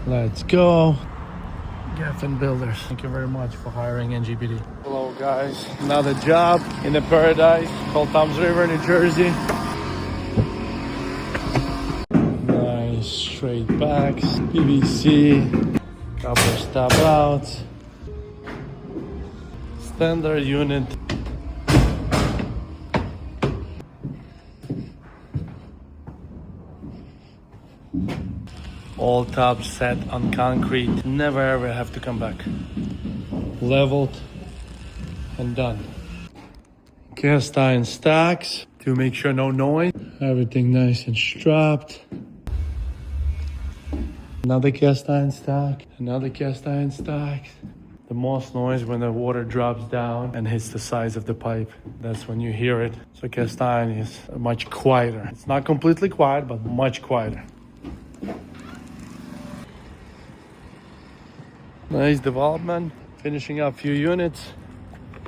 Let's go. Gaffin Builders. Thank you very much for hiring NJPD. Hello guys. Another job in the paradise called Toms River, New Jersey. Nice straight backs, PVC, couple step outs, standard unit. All tops set on concrete. Never ever have to come back. Leveled and done. Cast iron stacks to make sure no noise. Everything nice and strapped. Another cast iron stack. Another cast iron stack. The most noise when the water drops down and hits the sides of the pipe. That's when you hear it. So cast iron is much quieter. It's not completely quiet, but much quieter. Nice development. Finishing up a few units.